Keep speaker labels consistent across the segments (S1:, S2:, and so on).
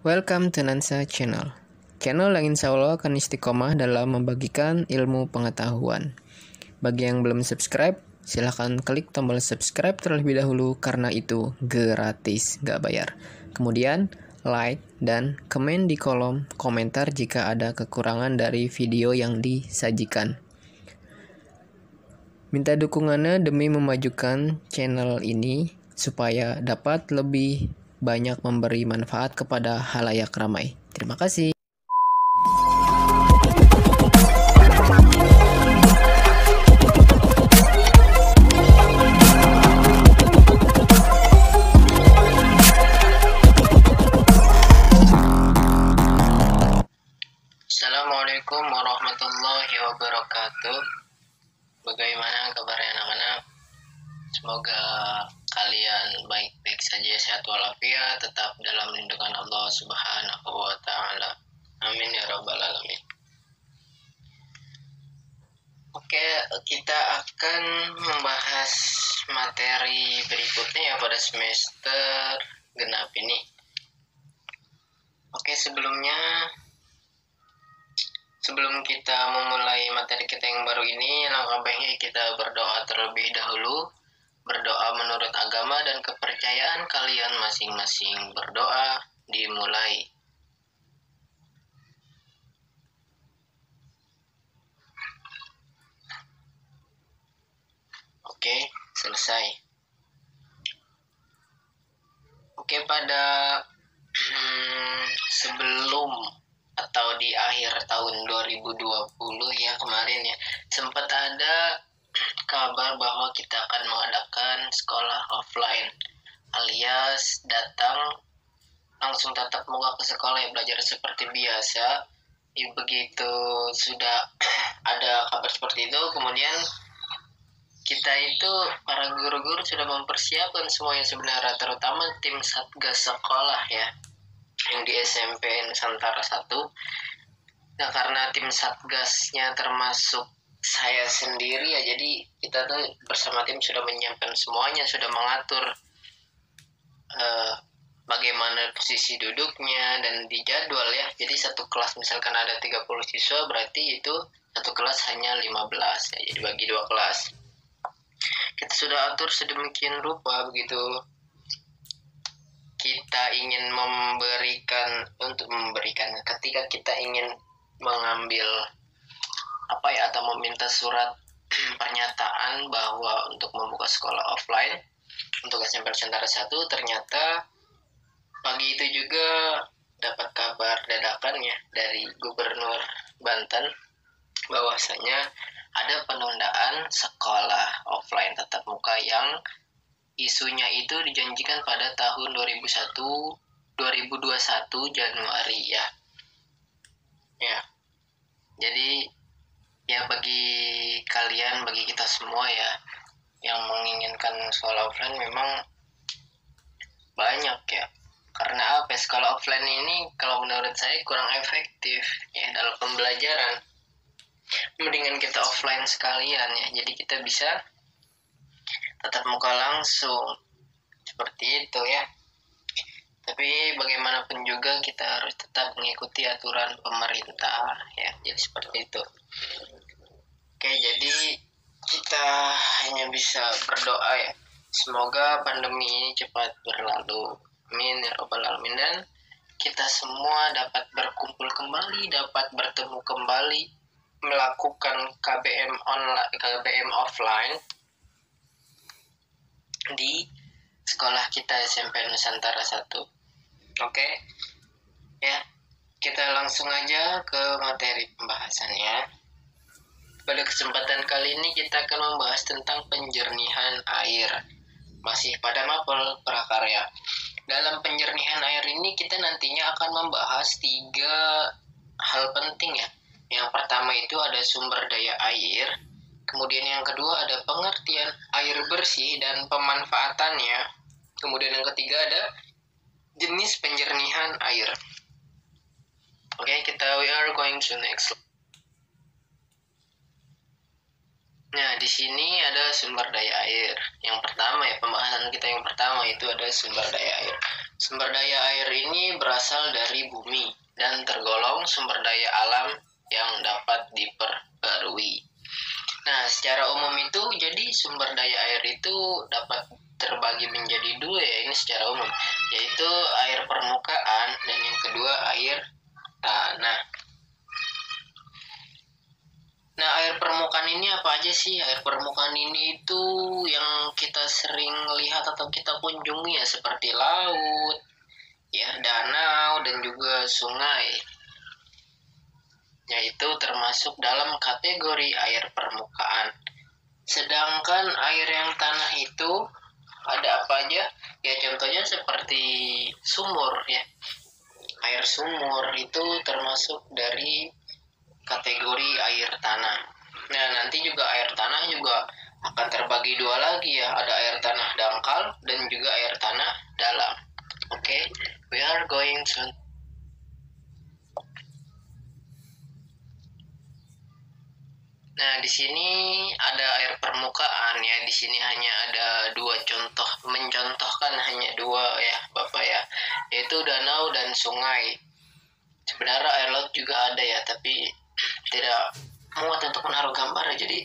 S1: Welcome to Nansa Channel. Channel yang insya Allah akan istiqomah dalam membagikan ilmu pengetahuan. Bagi yang belum subscribe, silahkan klik tombol subscribe terlebih dahulu karena itu gratis, gak bayar. Kemudian, like dan komen di kolom komentar jika ada kekurangan dari video yang disajikan. Minta dukungannya demi memajukan channel ini supaya dapat lebih banyak memberi manfaat kepada halayak ramai. Terima kasih. Assalamualaikum warahmatullahi wabarakatuh. Bagaimana kabarnya anak-anak? Semoga kalian baik-baik saja, sehat walafiat, tetap dalam lindungan Allah Subhanahu wa taala. Amin ya rabbal alamin. Oke, kita akan membahas materi berikutnya ya pada semester genap ini. Oke, sebelum kita memulai materi kita yang baru ini, langkah baiknya kita berdoa terlebih dahulu. Berdoa menurut agama dan kepercayaan kalian masing-masing. Berdoa dimulai. Oke, selesai. Oke, pada sebelum atau di akhir tahun 2020 ya kemarin ya, sempat ada kabar bahwa kita akan mengadakan sekolah offline, alias datang langsung tatap muka ke sekolah ya, belajar seperti biasa. Begitu sudah ada kabar seperti itu, kemudian kita itu para guru-guru sudah mempersiapkan semuanya sebenarnya, terutama tim satgas sekolah ya yang di SMP Nusantara 1. Nah, karena tim satgasnya termasuk saya sendiri ya, jadi kita tuh bersama tim sudah menyiapkan semuanya, sudah mengatur bagaimana posisi duduknya dan dijadwal ya. Jadi satu kelas misalkan ada 30 siswa, berarti itu satu kelas hanya 15 ya, jadi bagi dua kelas. Kita sudah atur sedemikian rupa begitu. Kita ingin ketika kita ingin mengambil atau meminta surat pernyataan bahwa untuk membuka sekolah offline untuk SMP Nusantara 1, ternyata pagi itu juga dapat kabar dadakan ya dari Gubernur Banten bahwasanya ada penundaan sekolah offline tatap muka yang isunya itu dijanjikan pada tahun 2021 Januari ya. Ya. Jadi ya bagi kalian, bagi kita semua ya yang menginginkan sekolah offline memang banyak ya. Karena sekolah offline ini kalau menurut saya kurang efektif ya dalam pembelajaran. Mendingan kita offline sekalian ya. Jadi kita bisa tatap muka langsung seperti itu ya. Tapi bagaimanapun juga kita harus tetap mengikuti aturan pemerintah ya. Jadi seperti itu. Oke, jadi kita hanya bisa berdoa ya, semoga pandemi ini cepat berlalu. Amin ya rabbal alamin. Dan kita semua dapat berkumpul kembali, dapat bertemu kembali, melakukan KBM offline di sekolah kita SMP Nusantara 1. Oke. Ya, kita langsung aja ke materi pembahasannya. Pada kesempatan kali ini kita akan membahas tentang penjernihan air. Masih pada mapel prakarya. Dalam penjernihan air ini kita nantinya akan membahas 3 hal penting ya. Yang pertama itu ada sumber daya air. Kemudian yang kedua ada pengertian air bersih dan pemanfaatannya. Kemudian yang ketiga ada jenis penjernihan air. Oke, we are going to next. Nah, di sini ada sumber daya air. Yang pertama ya, pembahasan kita yang pertama itu ada sumber daya air. Sumber daya air ini berasal dari bumi dan tergolong sumber daya alam yang dapat diperbarui. Nah, secara umum itu jadi sumber daya air itu dapat terbagi menjadi dua ya, ini secara umum, yaitu air permukaan dan yang kedua air tanah. Nah, air permukaan ini apa aja sih? Air permukaan ini itu yang kita sering lihat atau kita kunjungi ya, seperti laut, ya, danau, dan juga sungai. Yaitu termasuk dalam kategori air permukaan. Sedangkan air yang tanah itu ada apa aja? Ya, contohnya seperti sumur ya. Air sumur itu termasuk dari kategori air tanah. Nah, nanti juga air tanah juga akan terbagi dua lagi ya. Ada air tanah dangkal dan juga air tanah dalam. Oke, we are going to. Nah, di sini ada air permukaan ya. Di sini hanya ada dua contoh, mencontohkan hanya dua ya, Bapak ya, yaitu danau dan sungai. Sebenarnya air laut juga ada ya, tapi tidak muat untuk menaruh gambar, jadi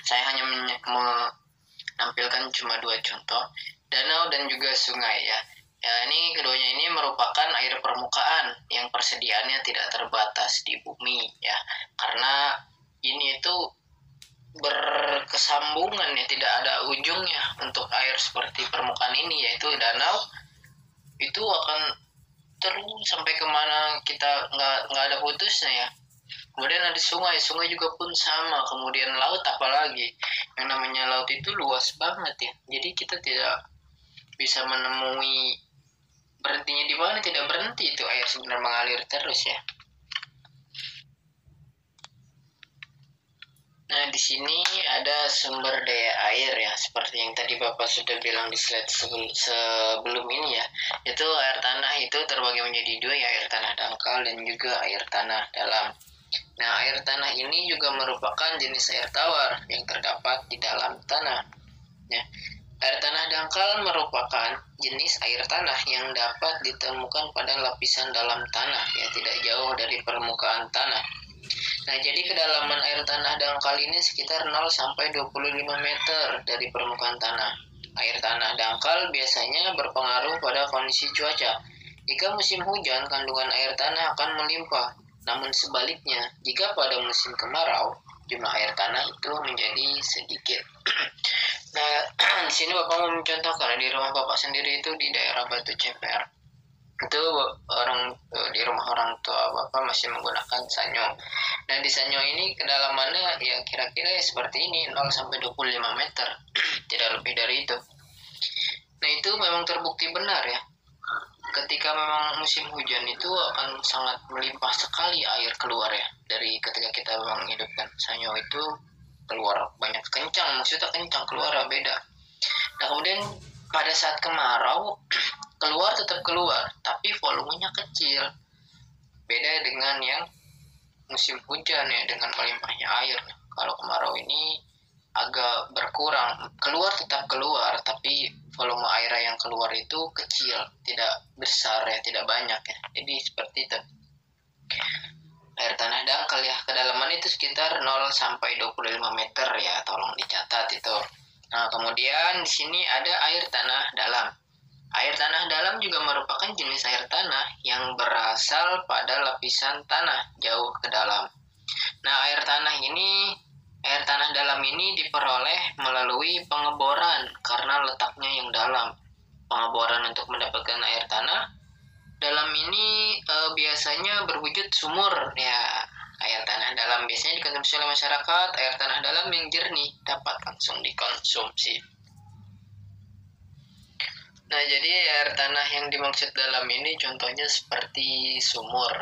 S1: saya hanya menampilkan cuma dua contoh, danau dan juga sungai ya. Ya, ini keduanya ini merupakan air permukaan yang persediaannya tidak terbatas di bumi ya, karena ini itu berkesambungan ya, tidak ada ujungnya untuk air seperti permukaan ini, yaitu danau itu akan terus sampai kemana kita nggak ada putusnya ya. Kemudian ada sungai, sungai juga pun sama. Kemudian laut apalagi, yang namanya laut itu luas banget ya. Jadi kita tidak bisa menemui berhentinya di mana, tidak berhenti itu air sebenarnya mengalir terus ya. Nah, di sini ada sumber daya air ya, seperti yang tadi Bapak sudah bilang di slide sebelum ini ya. Itu air tanah itu terbagi menjadi dua ya, air tanah dangkal dan juga air tanah dalam. Nah, air tanah ini juga merupakan jenis air tawar yang terdapat di dalam tanah. Ya. Air tanah dangkal merupakan jenis air tanah yang dapat ditemukan pada lapisan dalam tanah, ya, tidak jauh dari permukaan tanah. Nah, jadi kedalaman air tanah dangkal ini sekitar 0 sampai 25 meter dari permukaan tanah. Air tanah dangkal biasanya berpengaruh pada kondisi cuaca. Jika musim hujan, kandungan air tanah akan melimpah. Namun sebaliknya, jika pada musim kemarau, jumlah air tanah itu menjadi sedikit. Nah, di sini Bapak mau mencontohkan di rumah Bapak sendiri itu di daerah Batu Ceper. Itu di rumah orang tua Bapak masih menggunakan sanyo. Nah, di sanyo ini kedalamannya ya kira-kira ya seperti ini, 0 sampai 25 meter. Tidak lebih dari itu. Nah, itu memang terbukti benar ya. Ketika memang musim hujan itu akan sangat melimpah sekali air keluar ya, dari ketika kita menghidupkan sanyo itu keluar banyak, kencang, maksudnya kencang keluar beda. Nah, kemudian pada saat kemarau keluar tetap keluar tapi volumenya kecil, beda dengan yang musim hujan ya dengan melimpahnya air. Kalau kemarau ini agak berkurang, keluar tetap keluar tapi volume air yang keluar itu kecil, tidak besar ya, tidak banyak ya. Jadi seperti itu. Air tanah dangkal ya, kedalaman itu sekitar 0 sampai 25 meter ya, tolong dicatat itu. Nah, kemudian di sini ada air tanah dalam. Air tanah dalam juga merupakan jenis air tanah yang berasal pada lapisan tanah jauh ke dalam. Nah, air tanah dalam ini diperoleh melalui pengeboran karena letaknya yang dalam. Pengeboran untuk mendapatkan air tanah dalam ini biasanya berwujud sumur ya. Air tanah dalam biasanya dikonsumsi oleh masyarakat. Air tanah dalam yang jernih dapat langsung dikonsumsi. Nah, jadi air tanah yang dimaksud dalam ini contohnya seperti sumur.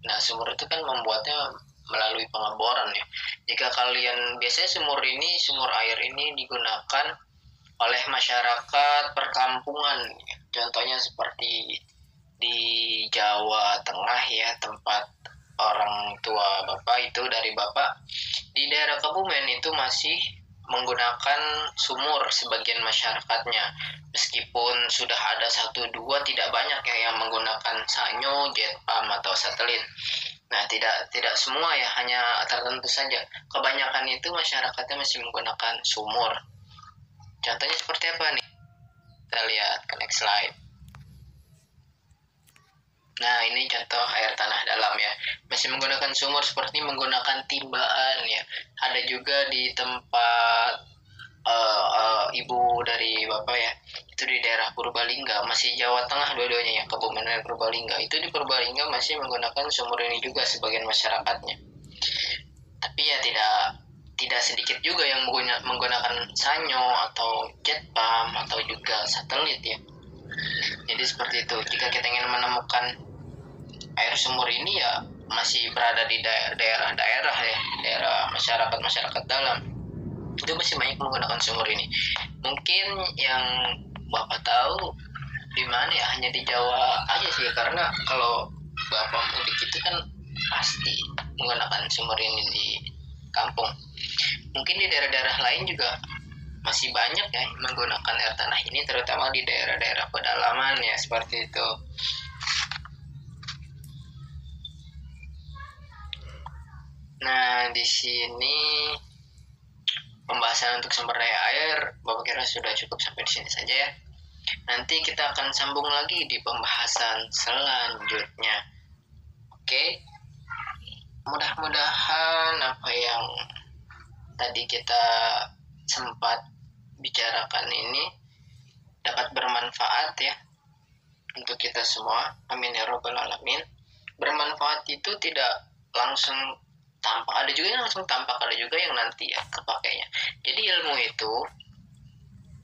S1: Nah, sumur itu kan membuatnya melalui pengeboran ya. Jika kalian biasanya sumur air ini digunakan oleh masyarakat perkampungan. Contohnya seperti di Jawa Tengah ya, tempat orang tua Bapak itu dari Bapak di daerah Kebumen itu masih menggunakan sumur sebagian masyarakatnya. Meskipun sudah ada 1-2, tidak banyak ya yang menggunakan sanyo, jet pump atau satelit. Nah, tidak semua ya, hanya tertentu saja. Kebanyakan itu masyarakatnya masih menggunakan sumur. Contohnya seperti apa nih? Kita lihat ke next slide. Nah, ini contoh air tanah dalam ya. Masih menggunakan sumur seperti menggunakan timbaan ya. Ada juga di tempat ibu dari bapak ya, itu di daerah Purbalingga, masih Jawa Tengah dua-duanya ya, Kabupaten Purbalingga. Itu di Purbalingga masih menggunakan sumur ini juga sebagian masyarakatnya. Tapi ya tidak sedikit juga yang menggunakan sanyo atau jet pump atau juga satelit ya. Jadi seperti itu. Jika kita ingin menemukan air sumur ini ya masih berada di daerah-daerah ya, daerah masyarakat dalam, itu masih banyak menggunakan sumur ini. Mungkin yang bapak tahu di mana ya, hanya di Jawa aja sih, karena kalau bapak mudik itu kan pasti menggunakan sumur ini di kampung. Mungkin di daerah-daerah lain juga masih banyak ya menggunakan air tanah ini, terutama di daerah-daerah pedalaman ya, seperti itu. Nah, di sini pembahasan untuk sumber daya air, Bapak kira sudah cukup sampai di sini saja ya. Nanti kita akan sambung lagi di pembahasan selanjutnya. Oke, mudah-mudahan apa yang tadi kita sempat bicarakan ini dapat bermanfaat ya untuk kita semua. Amin ya robbal alamin. Bermanfaat itu tidak langsung tampak, ada juga yang langsung tampak, ada juga yang nanti ya kepakainya. Jadi ilmu itu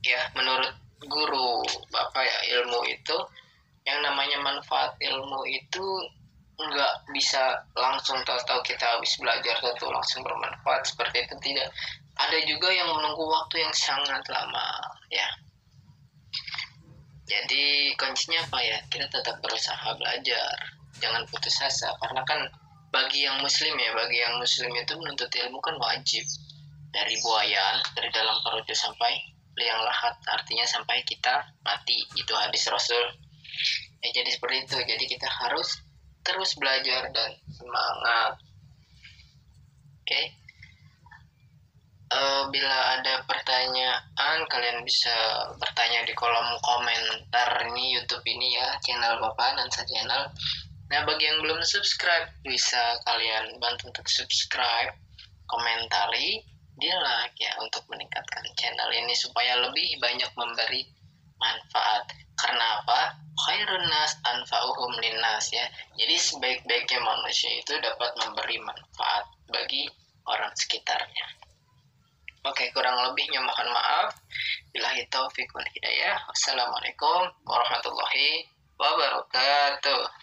S1: ya, menurut guru bapak ya, ilmu itu yang namanya manfaat ilmu itu nggak bisa langsung tahu-tahu kita habis belajar tentu langsung bermanfaat, seperti itu tidak. Ada juga yang menunggu waktu yang sangat lama ya. Jadi kuncinya apa ya, kita tetap berusaha belajar, jangan putus asa, karena kan bagi yang muslim itu menuntut ilmu kan wajib, dari buayan, dari dalam perutnya sampai liang lahat, artinya sampai kita mati, itu hadis Rasul ya. Jadi seperti itu, jadi kita harus terus belajar dan semangat. Oke. Bila ada pertanyaan, kalian bisa bertanya di kolom komentar ini YouTube ini ya, channel Bapak Nansa Channel. Nah, bagi yang belum subscribe, bisa kalian bantu untuk subscribe, komentari, di like ya, untuk meningkatkan channel ini supaya lebih banyak memberi manfaat. Karena apa? Khairun nas anfa'uhum linnas ya. Jadi sebaik-baiknya manusia itu dapat memberi manfaat bagi orang sekitarnya. Oke, kurang lebihnya mohon maaf. Billahi taufiq wal hidayah. Wassalamualaikum warahmatullahi wabarakatuh.